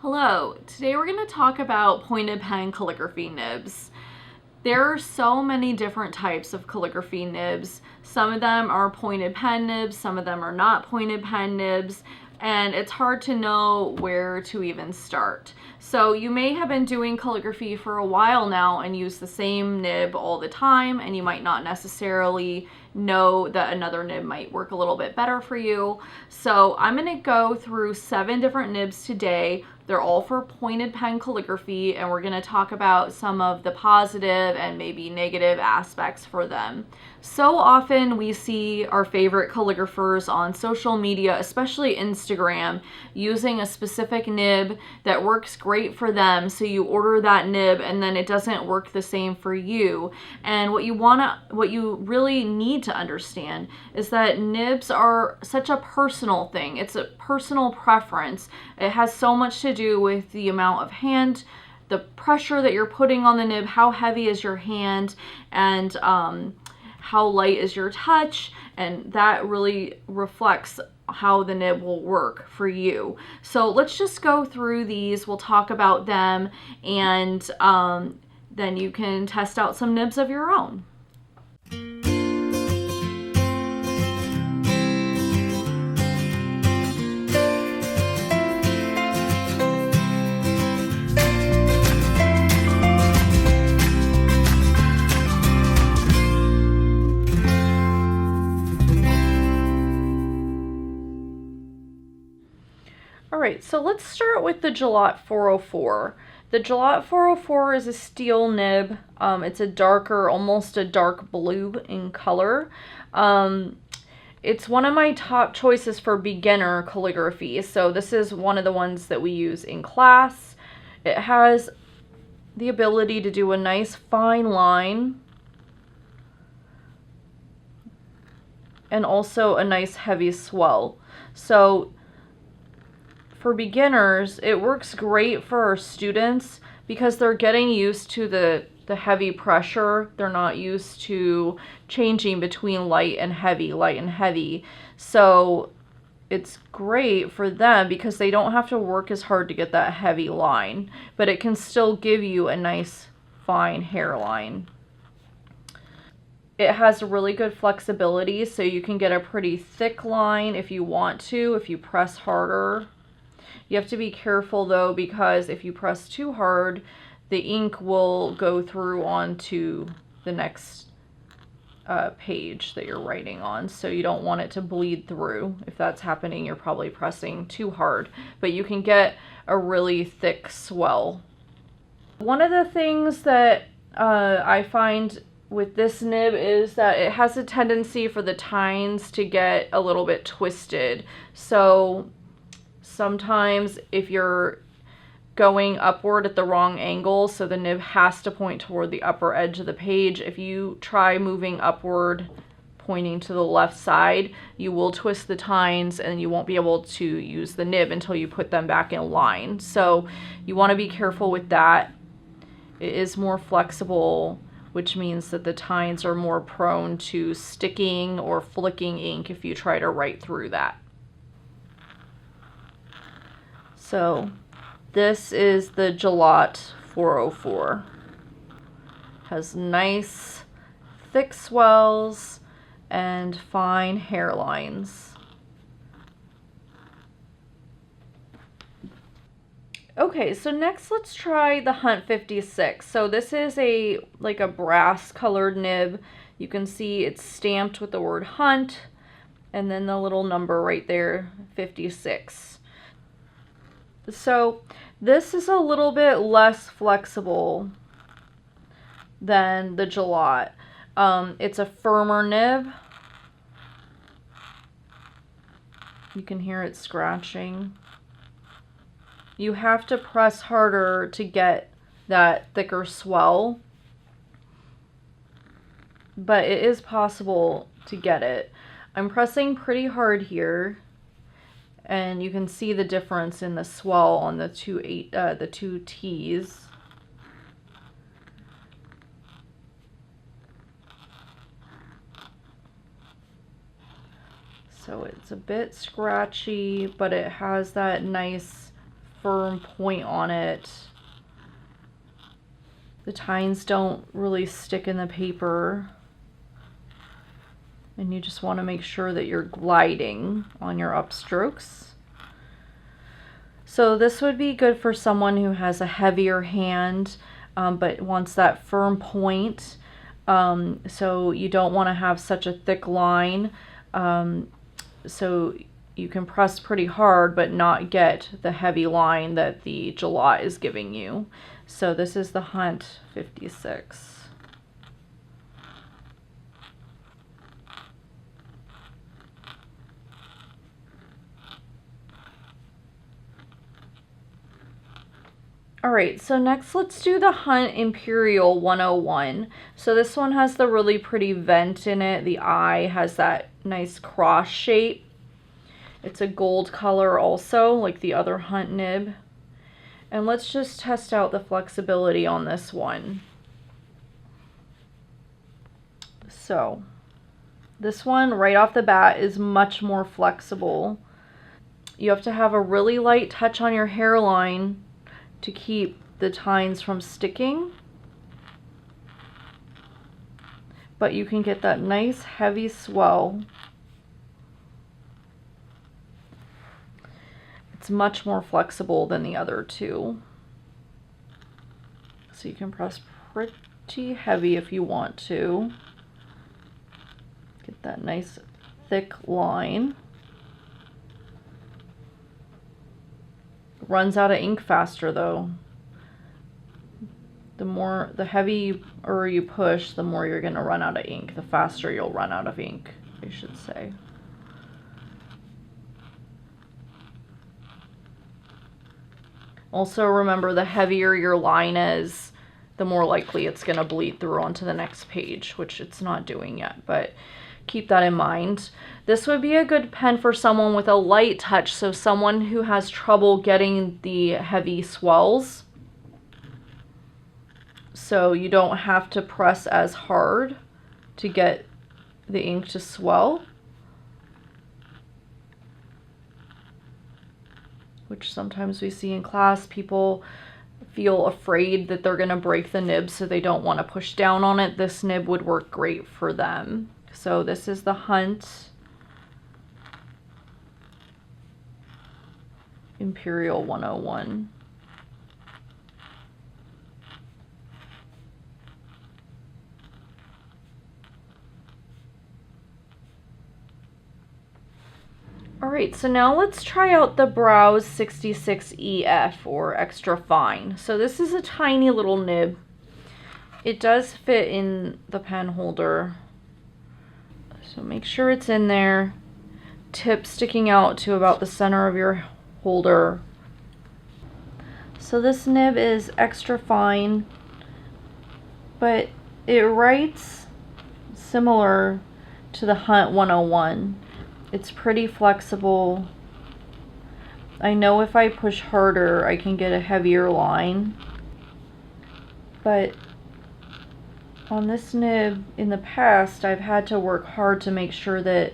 Hello, today we're going to talk about pointed pen calligraphy nibs. There are so many different types of calligraphy nibs. Some of them are pointed pen nibs, some of them are not pointed pen nibs, and it's hard to know where to even start. So you may have been doing calligraphy for a while now and use the same nib all the time, and you might not necessarily know that another nib might work a little bit better for you. So I'm going to go through 7 different nibs today. They're all for pointed pen calligraphy, and we're going to talk about some of the positive and maybe negative aspects for them. So often we see our favorite calligraphers on social media, especially Instagram, using a specific nib that works great for them. So you order that nib and then it doesn't work the same for you. And what you really need to understand is that nibs are such a personal thing. It's a personal preference. It has so much to do with the amount of hand, the pressure that you're putting on the nib, how heavy is your hand, and how light is your touch, and that really reflects how the nib will work for you. So let's just go through these. We'll talk about them, and then you can test out some nibs of your own. Alright, so let's start with the Jalat 404. The Jalat 404 is a steel nib. It's a darker, almost a dark blue in color. It's one of my top choices for beginner calligraphy. So this is one of the ones that we use in class. It has the ability to do a nice fine line and also a nice heavy swell. So for beginners, it works great for our students because they're getting used to the heavy pressure. They're not used to changing between light and heavy. So it's great for them because they don't have to work as hard to get that heavy line, but it can still give you a nice fine hairline. It has really good flexibility, so you can get a pretty thick line if you want to, if you press harder. You have to be careful though, because if you press too hard, the ink will go through onto the next page that you're writing on. So you don't want it to bleed through. If that's happening, you're probably pressing too hard, but you can get a really thick swell. One of the things that I find with this nib is that it has a tendency for the tines to get a little bit twisted. So sometimes if you're going upward at the wrong angle, so the nib has to point toward the upper edge of the page, if you try moving upward, pointing to the left side, you will twist the tines and you won't be able to use the nib until you put them back in line. So you want to be careful with that. It is more flexible, which means that the tines are more prone to sticking or flicking ink if you try to write through that. So this is the Jalat 404. Has nice thick swells and fine hairlines. Okay, so next let's try the Hunt 56. So this is like a brass colored nib. You can see it's stamped with the word Hunt and then the little number right there, 56. So this is a little bit less flexible than the Jalat. It's a firmer nib. You can hear it scratching. You have to press harder to get that thicker swell, but it is possible to get it. I'm pressing pretty hard here, and you can see the difference in the swell on the two T's. So it's a bit scratchy, but it has that nice firm point on it. The tines don't really stick in the paper. And you just want to make sure that you're gliding on your upstrokes. So this would be good for someone who has a heavier hand, but wants that firm point. So you don't want to have such a thick line. So you can press pretty hard, but not get the heavy line that the Jalat is giving you. So this is the Hunt 56. All right, so next let's do the Hunt Imperial 101. So this one has the really pretty vent in it. The eye has that nice cross shape. It's a gold color also, like the other Hunt nib. And let's just test out the flexibility on this one. So this one right off the bat is much more flexible. You have to have a really light touch on your hairline to keep the tines from sticking. But you can get that nice heavy swell. It's much more flexible than the other two. So you can press pretty heavy if you want to. Get that nice thick line. Runs out of ink faster though. The heavier you push, the more you're gonna run out of ink. The faster you'll run out of ink, I should say. Also remember, the heavier your line is, the more likely it's gonna bleed through onto the next page, which it's not doing yet, but keep that in mind. This would be a good pen for someone with a light touch, so someone who has trouble getting the heavy swells. So you don't have to press as hard to get the ink to swell, which sometimes we see in class. People feel afraid that they're gonna break the nib, so they don't want to push down on it. This nib would work great for them. So this is the Hunt Imperial 101. All right, so now let's try out the Browse 66 EF, or extra fine. So this is a tiny little nib. It does fit in the pen holder. So make sure it's in there. Tip sticking out to about the center of your holder. So this nib is extra fine, but it writes similar to the Hunt 101. It's pretty flexible. I know if I push harder, I can get a heavier line. But on this nib in the past, I've had to work hard to make sure that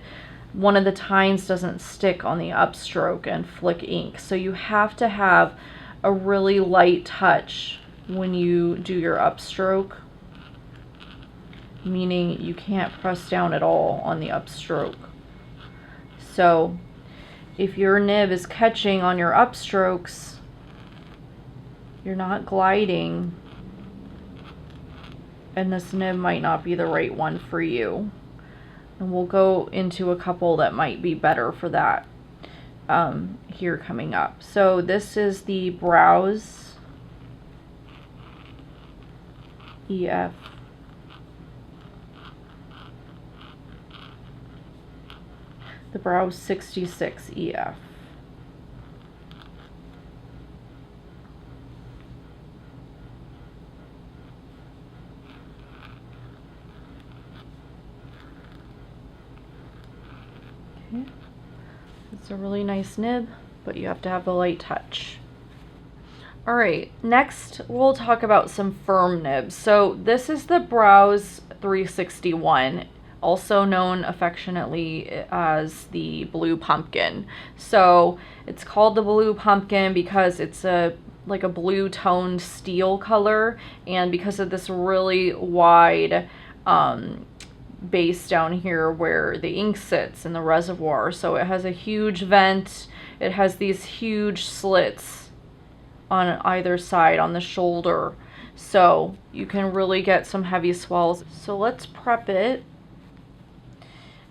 one of the tines doesn't stick on the upstroke and flick ink. So you have to have a really light touch when you do your upstroke, meaning you can't press down at all on the upstroke. So if your nib is catching on your upstrokes, you're not gliding, and this nib might not be the right one for you. And we'll go into a couple that might be better for that here coming up. So this is the Browse EF. The Browse 66 EF. Okay. It's a really nice nib, but you have to have the light touch. All right, next we'll talk about some firm nibs. So this is the Browse 361. also known affectionately as the blue pumpkin. So it's called the blue pumpkin because it's like a blue toned steel color, and because of this really wide base down here where the ink sits in the reservoir. So it has a huge vent. It has these huge slits on either side on the shoulder, so you can really get some heavy swells. So let's prep it.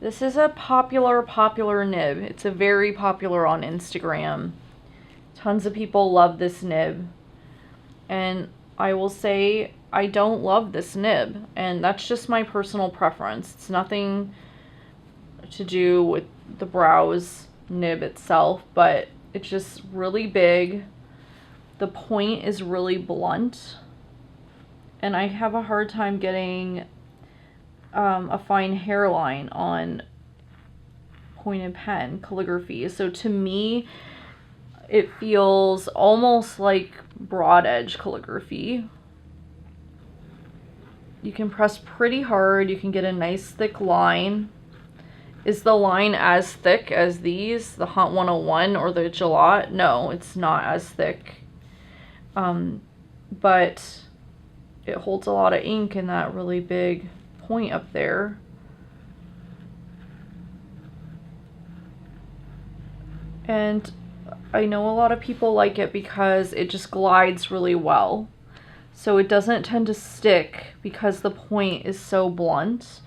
This is a popular nib. It's a very popular on Instagram. Tons of people love this nib, and I will say I don't love this nib, and that's just my personal preference. It's nothing to do with the Browse nib itself, but it's just really big. The point is really blunt, and I have a hard time getting a fine hairline on pointed pen calligraphy. So to me, it feels almost like broad edge calligraphy. You can press pretty hard. You can get a nice thick line. Is the line as thick as these, the Hunt 101 or the Jalat? No, it's not as thick. But it holds a lot of ink in that really big point up there. And I know a lot of people like it because it just glides really well. So it doesn't tend to stick because the point is so blunt.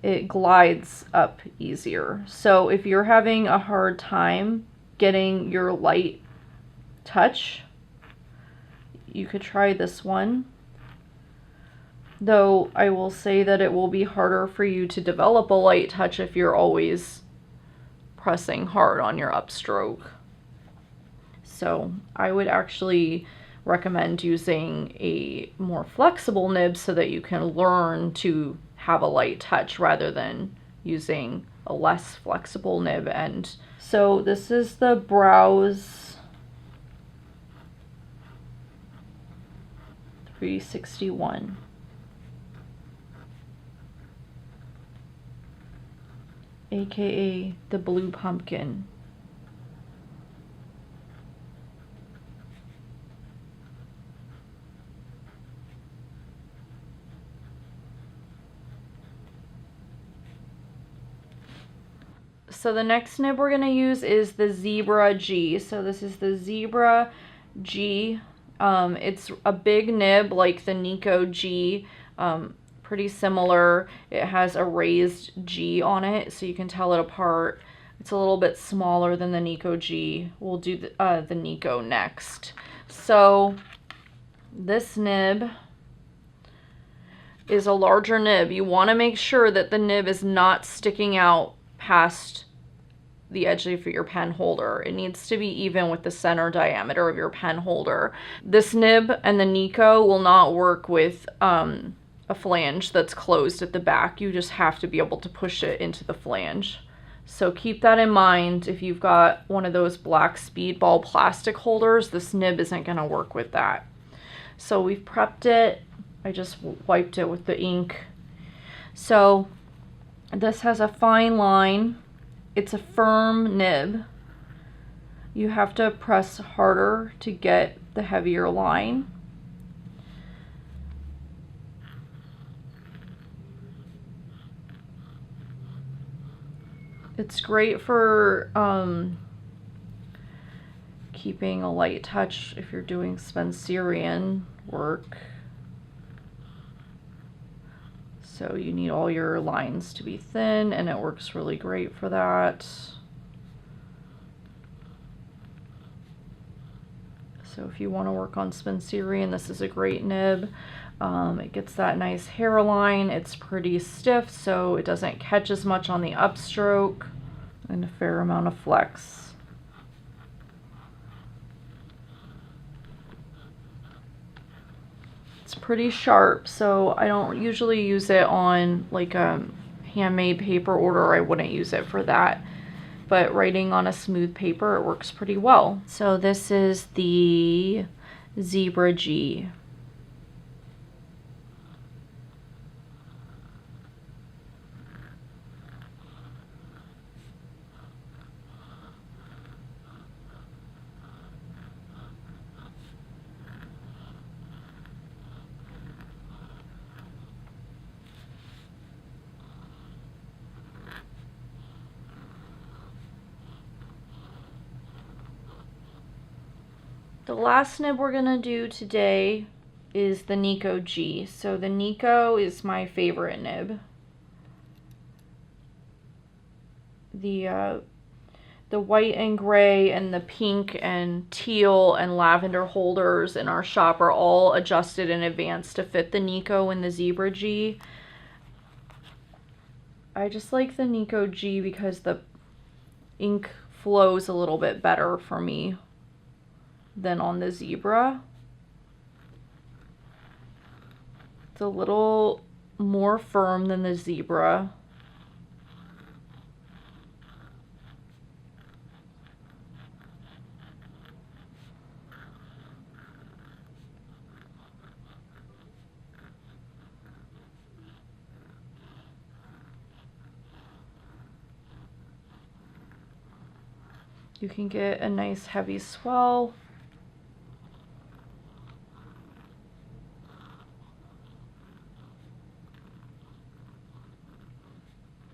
It glides up easier. So if you're having a hard time getting your light touch, you could try this one. Though I will say that it will be harder for you to develop a light touch if you're always pressing hard on your upstroke. So I would actually recommend using a more flexible nib so that you can learn to have a light touch rather than using a less flexible nib. And so this is the Browse 361. AKA the blue pumpkin. So the next nib we're going to use is the Zebra G. So this is the Zebra G. It's a big nib like the Nico G, pretty similar. It has a raised G on it, so you can tell it apart. It's a little bit smaller than the Nico G. We'll do the Nico next. So this nib is a larger nib. You want to make sure that the nib is not sticking out past the edge of your pen holder. It needs to be even with the center diameter of your pen holder. This nib and the Nico will not work with a flange that's closed at the back. You just have to be able to push it into the flange. So keep that in mind. If you've got one of those black speedball plastic holders, this nib isn't going to work with that. So we've prepped it. I just wiped it with the ink. So this has a fine line. It's a firm nib. You have to press harder to get the heavier line. It's great for keeping a light touch if you're doing Spencerian work. So you need all your lines to be thin, and it works really great for that. So if you want to work on Spencerian, this is a great nib. It gets that nice hairline. It's pretty stiff, so it doesn't catch as much on the upstroke, and a fair amount of flex. It's pretty sharp, so I don't usually use it on like a handmade paper order. I wouldn't use it for that, but writing on a smooth paper, it works pretty well. So this is the Zebra G. The last nib we're gonna do today is the Nico G. So the Nico is my favorite nib. The white and gray and the pink and teal and lavender holders in our shop are all adjusted in advance to fit the Nico and the Zebra G. I just like the Nico G because the ink flows a little bit better for me than on the Zebra. It's a little more firm than the Zebra. You can get a nice heavy swell.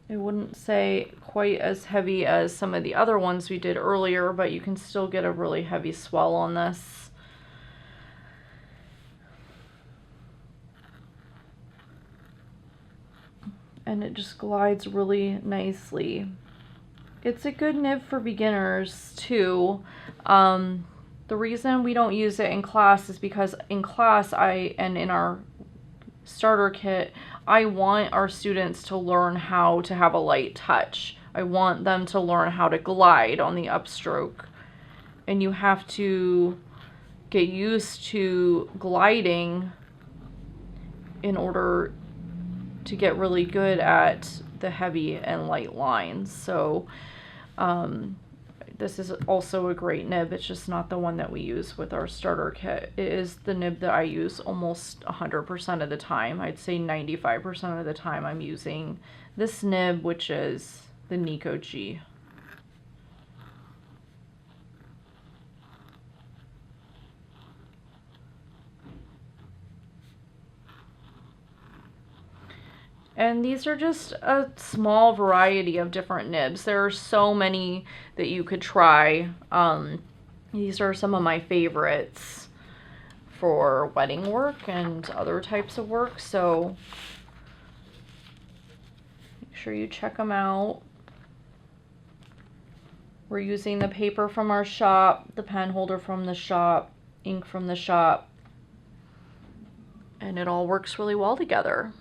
I wouldn't say quite as heavy as some of the other ones we did earlier, but you can still get a really heavy swell on this. And it just glides really nicely. It's a good nib for beginners too. The reason we don't use it in class is because in class and in our starter kit, I want our students to learn how to have a light touch. I want them to learn how to glide on the upstroke. And you have to get used to gliding in order to get really good at the heavy and light lines. So this is also a great nib. It's just not the one that we use with our starter kit. It is the nib that I use almost 100% of the time. I'd say 95% of the time I'm using this nib, which is the Nico G. And these are just a small variety of different nibs. There are so many that you could try. These are some of my favorites for wedding work and other types of work. So make sure you check them out. We're using the paper from our shop, the pen holder from the shop, ink from the shop, and it all works really well together.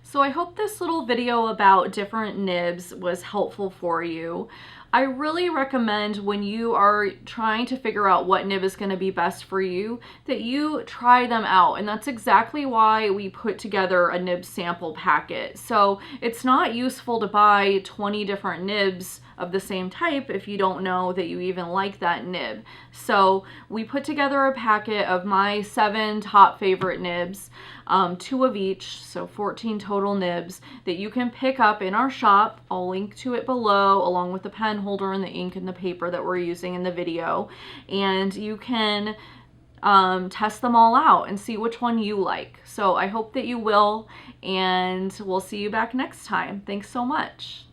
So I hope this little video about different nibs was helpful for you. I really recommend when you are trying to figure out what nib is going to be best for you, that you try them out. And that's exactly why we put together a nib sample packet. So it's not useful to buy 20 different nibs of the same type if you don't know that you even like that nib. So we put together a packet of my 7 top favorite nibs, 2 of each, so 14 total nibs that you can pick up in our shop. I'll link to it below along with the pen holder and the ink and the paper that we're using in the video. And you can test them all out and see which one you like. So I hope that you will, and we'll see you back next time. Thanks so much.